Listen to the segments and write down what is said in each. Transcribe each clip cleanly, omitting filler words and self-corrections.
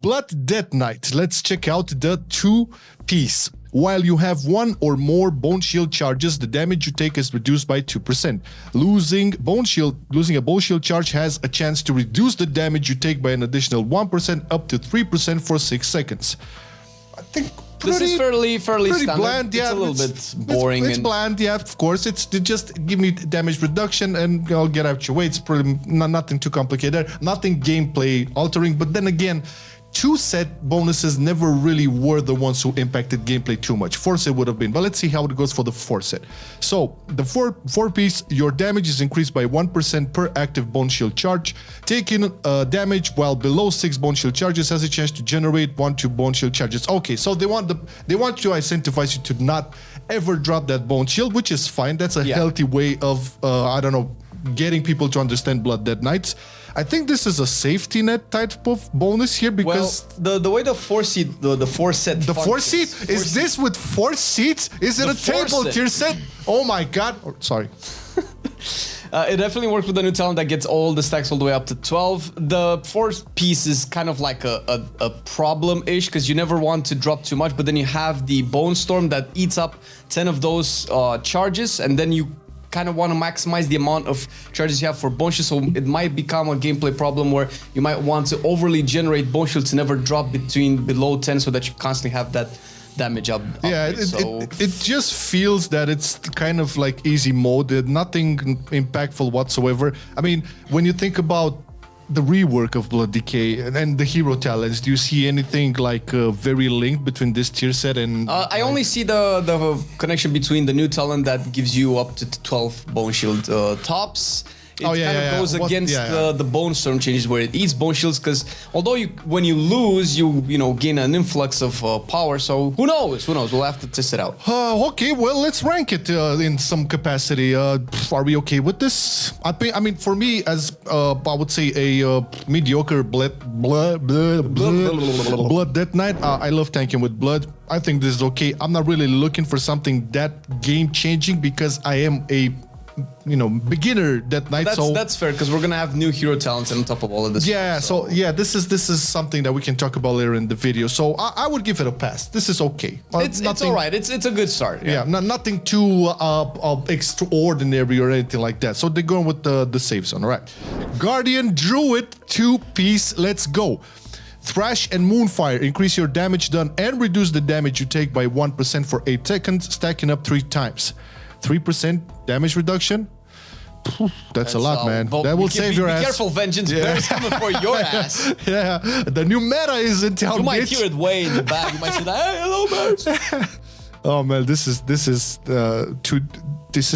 Blood Death Knight. Let's check out the 2-piece. While you have one or more bone shield charges, the damage you take is reduced by 2%. Losing a bone shield charge has a chance to reduce the damage you take by an additional 1% up to 3% for 6 seconds. I think this is fairly standard. Bland, yeah. It's a little bit boring. It's bland, yeah, of course. It's just give me damage reduction and I'll get out your way. It's pretty nothing too complicated, nothing gameplay altering. But then again, 2 set bonuses never really were the ones who impacted gameplay too much. 4 set would have been, but let's see how it goes for the 4 set. So the 4 piece, your damage is increased by 1% per active bone shield charge. Taking damage while below 6 bone shield charges has a chance to generate 1-2 bone shield charges. Okay, so they want to incentivize you to not ever drop that bone shield, which is fine. That's a healthy way of I don't know, getting people to understand Blood Dead Knights. I think this is a safety net type of bonus here because the way the 4 seat the 4 set the 4 seat is this with 4 seats? Is it a table tier set? Oh my god! Sorry. It definitely works with the new talent that gets all the stacks all the way up to 12. The 4 piece is kind of like a problem-ish because you never want to drop too much, but then you have the Bone Storm that eats up 10 of those charges, and then you kind of want to maximize the amount of charges you have for bone shield, so it might become a gameplay problem where you might want to overly generate bone shield to never drop below 10 so that you constantly have that damage up. Yeah, it just feels that it's kind of like easy mode, nothing impactful whatsoever. I mean, when you think about the rework of Blood Decay and the hero talents, do you see anything like very linked between this tier set and... I only see the connection between the new talent that gives you up to 12 bone shield tops. It kind of goes against the Bone Storm changes where it eats bone shields, because although when you lose, you gain an influx of power. So who knows? We'll have to test it out. Okay, well, let's rank it in some capacity. Are we okay with this? I mean, for me, as I would say a mediocre Blood Death Knight, I love tanking with blood. I think this is okay. I'm not really looking for something that game-changing because I am a beginner Death Knight. That's fair, because we're gonna have new hero talents on top of all of this. Yeah, so this is something that we can talk about later in the video. So I would give it a pass. This is okay. It's all right. It's a good start. Yeah, nothing too extraordinary or anything like that. So they're going with the safe zone. All right, Guardian Druid 2-piece. Let's go. Thrash and Moonfire increase your damage done and reduce the damage you take by 1% for 8 seconds, stacking up 3 times. 3% damage reduction. That's a lot, man. That will save your ass. Be careful, Vengeance Bear's coming for your ass. Yeah, the new meta is in town. You might hear it way in the back. You might say, "Hey, hello, man." Oh man, this is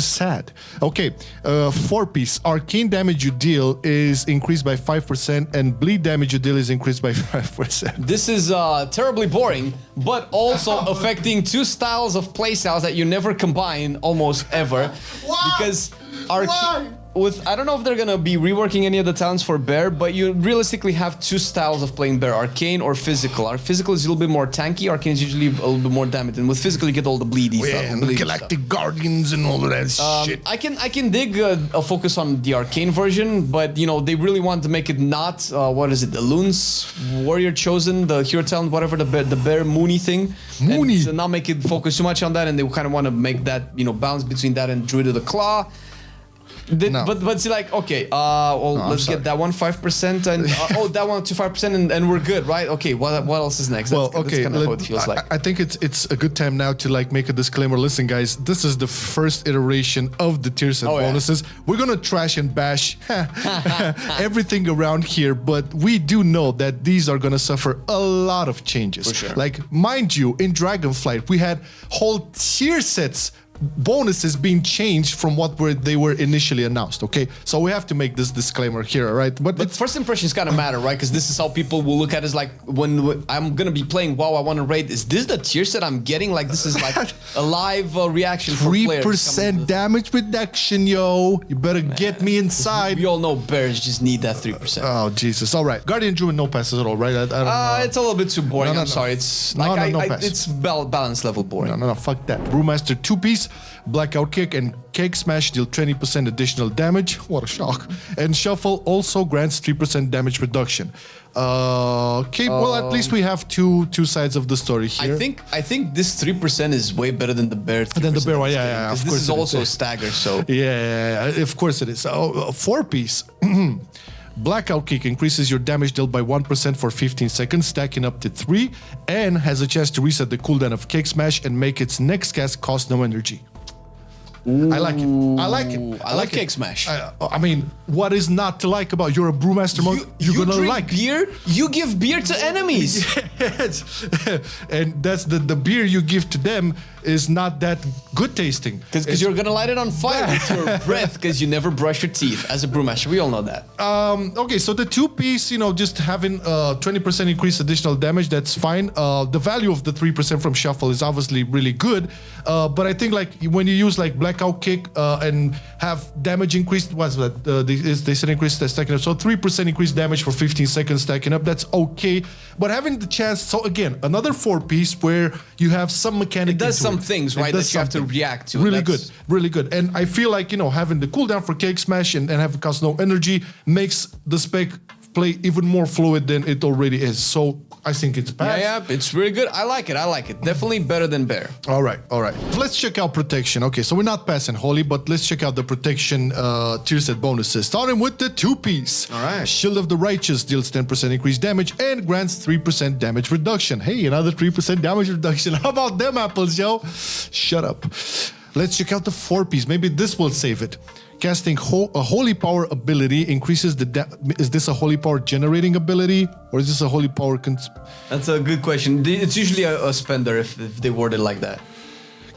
sad. Okay, 4-piece. Arcane damage you deal is increased by 5%, and bleed damage you deal is increased by 5%. This is terribly boring, but also affecting 2 styles of playstyles that you never combine almost ever. Why? Because I don't know if they're gonna be reworking any of the talents for Bear, but you realistically have 2 styles of playing Bear: Arcane or Physical. Our Physical is a little bit more tanky, Arcane is usually a little bit more damage, and with Physical you get all the bleedy stuff. And the Galactic Guardians and all of that shit. I can dig a focus on the Arcane version, but they really want to make it not, the Loon's Warrior Chosen, the hero talent, whatever, the Bear Mooney thing. Mooney! And so not make it focus too much on that, and they kind of want to make that, balance between that and Druid of the Claw. No. But see, like, okay, let's get that one 5% and that one to 5% and we're good, right? Okay, what else is next? Well, that's kind of how it feels like. I think it's a good time now to make a disclaimer. Listen, guys, this is the first iteration of the tier set bonuses. We're gonna trash and bash everything around here, but we do know that these are gonna suffer a lot of changes. For sure. Like, mind you, in Dragonflight, we had whole tier sets bonuses being changed from what they were initially announced. Okay, so we have to make this disclaimer here, all right? But first impressions kind of matter, right? Because this is how people will look at it. As like, when I'm gonna be playing WoW, I want to raid. Is this the tier set I'm getting? Like, this is like a live reaction from players. 3% damage reduction, yo. You better get me inside. We all know bears just need that 3%. Oh Jesus! All right, Guardian Druid no passes at all, right? I don't know. It's a little bit too boring. I'm sorry. It's like no pass. It's balance level boring. No, fuck that. Brewmaster 2-piece. increase. Blackout Kick and Cake Smash deal 20% additional damage. What a shock. And Shuffle also grants 3% damage reduction. Okay, well, at least we have two sides of the story here. I think this 3% is way better than the bear. Than the bear one, yeah, because of this course is it is, also yeah. a stagger, so Yeah, of course it is. A 4-piece. Blackout Kick increases your damage dealt by 1% for 15 seconds, stacking up to 3, and has a chance to reset the cooldown of Cake Smash and make its next cast cost no energy. I like it. I like it. I like Cake Smash. I mean, what is not to like about you're a Brewmaster monk? You're gonna drink like beer. You give beer to enemies. Yes. And that's the beer you give to them is not that good tasting. Because you're gonna light it on fire with your breath because you never brush your teeth as a Brewmaster. We all know that. Okay, so the 2-piece, just having 20% increased additional damage, that's fine. The value of the 3% from Shuffle is obviously really good. But I think like when you use like Blackout Kick and have damage increased, what's that? They said increase the stacking up. So 3% increased damage for 15 seconds stacking up, that's okay. But having the chance, so again, another 4-piece where you have some mechanic. It does some things, right, that you have to react to. Really good, really good. And I feel like, having the cooldown for Cake Smash and have it cost no energy makes the spec play even more fluid than it already is. So I think it's pass. Yeah, it's really good. I like it. Definitely better than bear. All right. Let's check out protection. Okay, so we're not passing Holy, but let's check out the protection tier set bonuses. Starting with the 2-piece. All right. Shield of the Righteous deals 10% increased damage and grants 3% damage reduction. Hey, another 3% damage reduction. How about them apples, yo? Shut up. Let's check out the 4-piece. Maybe this will save it. Casting a Holy Power ability increases is this a Holy Power generating ability or is this a Holy Power? That's a good question. It's usually a spender if they word it like that.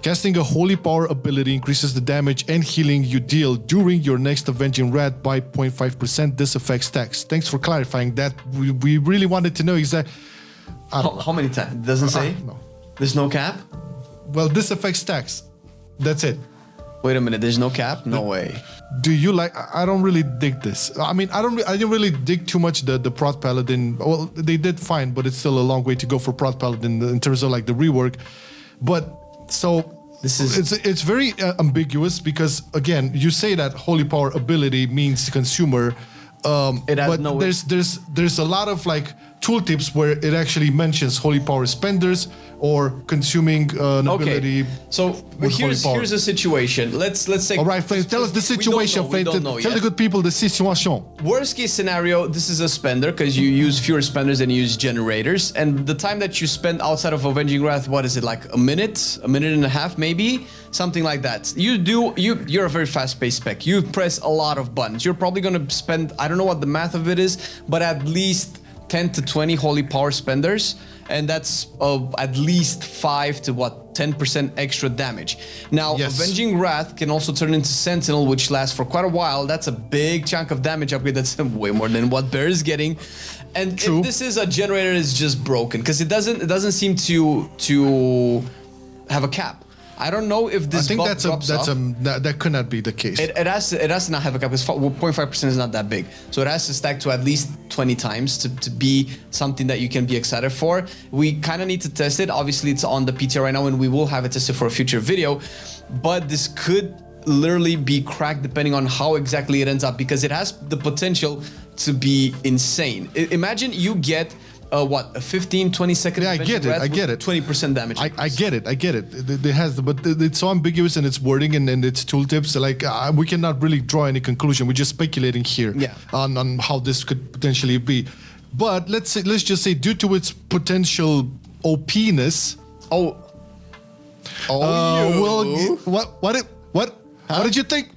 Casting a Holy Power ability increases the damage and healing you deal during your next Avenging Wrath by 0.5%. This affects stacks. Thanks for clarifying that. We really wanted to know exactly. How many times? It doesn't say? No. There's no cap? Well, this affects stacks. That's it. Wait a minute, there's no cap? No way. Do you like? I don't really dig this. I mean, I didn't really dig too much the Prot Paladin. Well, they did fine, but it's still a long way to go for Prot Paladin in terms of like the rework. But so it's very ambiguous because again, you say that Holy Power ability means consumer. But there's a lot of like tooltips where it actually mentions Holy Power spenders or consuming an ability. So here's a situation. Let's say. All right, Flames, tell us the situation, Flames. Tell the good people the situation. Worst case scenario, this is a spender because you use fewer spenders than you use generators, and the time that you spend outside of Avenging Wrath, what is it, like a minute and a half, maybe something like that. You're a very fast-paced spec. You press a lot of buttons. You're probably gonna spend, I don't know what the math of it is, but at least 10 to 20 Holy Power spenders, and that's at least 5 to 10% extra damage. Now, yes. Avenging Wrath can also turn into Sentinel, which lasts for quite a while. That's a big chunk of damage upgrade. That's way more than what Bear is getting. And True. if this is a generator, it's just broken because it doesn't seem to have a cap. I don't know if this. I think that could not be the case. It has to not have a cap because 0.5% is not that big, so it has to stack to at least 20 times to be something that you can be excited for. We kind of need to test it. Obviously, it's on the PTR right now, and we will have it tested for a future video. But this could literally be cracked depending on how exactly it ends up because it has the potential to be insane. Imagine you get. A 15-20 second. Yeah, I get it. 20% damage. I get it. It has, but it's so ambiguous in its wording and its tooltips. Like we cannot really draw any conclusion. We're just speculating here on how this could potentially be. But let's just say due to its potential OP-ness. What? How did you think?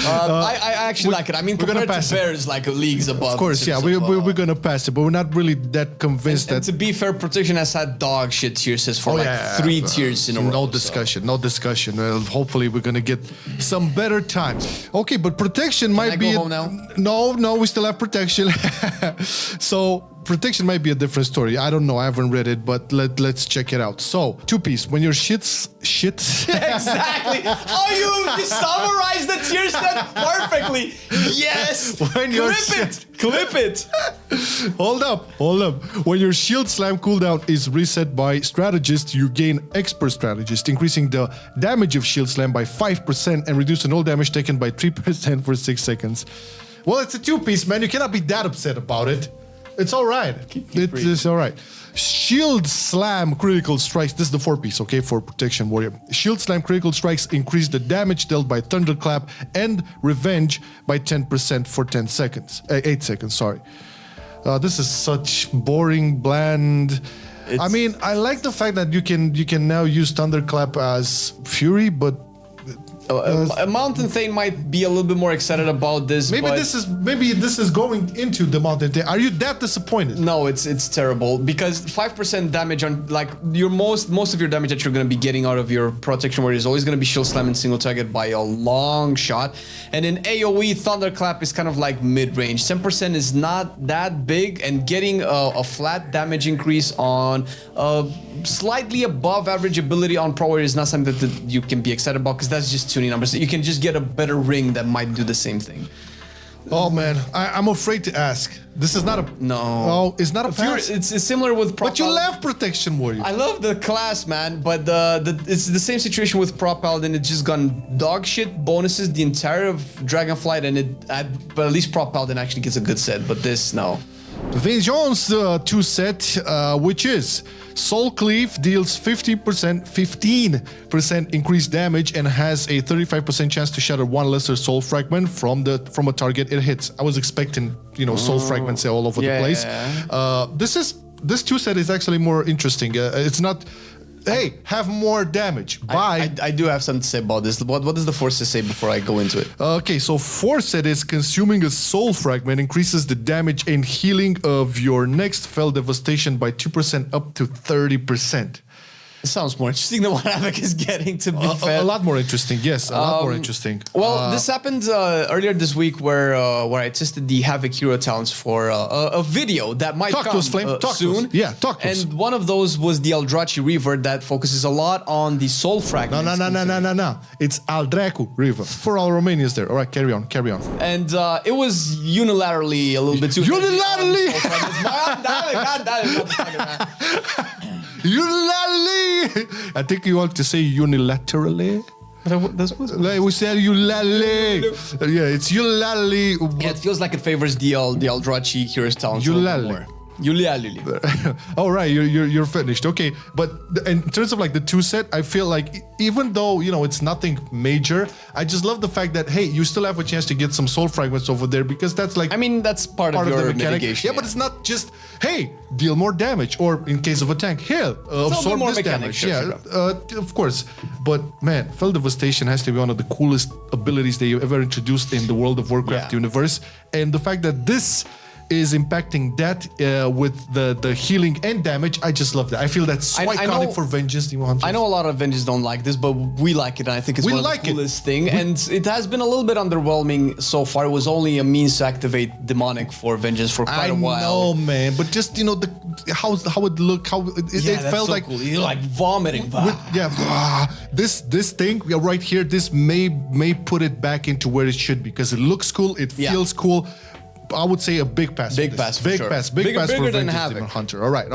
I actually like it. I mean, compared to Bear is like leagues above. Of course, yeah, we're gonna pass it, but we're not really that convinced and to be fair, protection has had dog shit tiers for 3 tiers in a row. No discussion. Hopefully, we're gonna get some better times. Okay, but protection might be. Go home now? No, we still have protection. So Protection might be a different story. I don't know. I haven't read it, but let's check it out. So, 2-piece. When your shit. Exactly. Oh, you summarized the tier set perfectly. Yes. When your Clip it. Hold up. When your shield slam cooldown is reset by strategist, you gain expert strategist, increasing the damage of shield slam by 5% and reducing all damage taken by 3% for 6 seconds. Well, it's a 2-piece, man. You cannot be that upset about it. It's all right. It's all right. Shield Slam critical strikes. This is the 4-piece, okay, for Protection Warrior. Shield Slam critical strikes increase the damage dealt by Thunderclap and Revenge by 10% for 8 seconds. Sorry. This is such boring, bland. I mean, I like the fact that you can now use Thunderclap as Fury, but. A Mountain Thane might be a little bit more excited about this. Maybe this is going into the Mountain Thane. Are you that disappointed? No, it's terrible because 5% damage on like your most of your damage that you're going to be getting out of your Protection Warrior is always going to be shield slam and single target by a long shot. And in AoE, Thunderclap is kind of like mid-range. 10% is not that big, and getting a flat damage increase on slightly above average ability on Pro Warrior is not something that you can be excited about because that's just tuning numbers. You can just get a better ring that might do the same thing. Oh man, I'm afraid to ask. This is not a it's not a pass. It's similar with Prot. But you love Protection Warrior. I love the class, man, but it's the same situation with Prot Paladin. It's just gone dog shit bonuses the entire of Dragonflight, and but at least Prot Paladin actually gets a good set. But this, no. Vengeance 2 set, which is Soul Cleave, deals 15% increased damage and has a 35% chance to shatter one lesser soul fragment from a target it hits. I was expecting, soul fragments all over the place. This 2 set is actually more interesting. It's not. Hey, have more damage. Bye. I do have something to say about this. What does the force say before I go into it? Okay, so force set is consuming a soul fragment increases the damage and healing of your next Fell Devastation by 2% up to 30%. It sounds more interesting than what Havoc is getting, to be fair. A lot more interesting, yes. A lot more interesting. Well, this happened earlier this week where I tested the Havoc hero talents for a video that might come to us, Flame. Talk soon. To us. Yeah, talk to us. And one of those was the Eldrachi Reaver that focuses a lot on the soul fragments. No. It's Aldracu Reaver. For all Romanians there. All right, carry on. And it was unilaterally a little bit too... Unilaterally! Unilaterally! I think you want to say unilaterally. We said unilaterally. Yeah, it's unilaterally. Yeah, it feels like it favors the Eldrachi hero's talents a little bit more. All right, you're finished. Okay, but in terms of like the 2 set, I feel like even though it's nothing major, I just love the fact that hey, you still have a chance to get some soul fragments over there because that's like that's part of your mitigation. Yeah, but it's not just hey, deal more damage, or in case of a tank, here absorb this damage. Sure. Of course. But man, Fell Devastation has to be one of the coolest abilities that you ever introduced in the World of Warcraft universe, and the fact that this is impacting that with the healing and damage. I just love that. I feel that's so iconic for Vengeance Demon Hunters. I know a lot of Vengeance don't like this, but we like it, and I think it's one of the coolest thing. And it has been a little bit underwhelming so far. It was only a means to activate Demonic for Vengeance for quite a while. I know, man, but just how it looked, how it felt so like cool. You're like vomiting. This thing right here, this may put it back into where it should be because it looks cool, it feels cool. I would say a big pass. Big pass for Bigger than Havoc. Hunter. All right.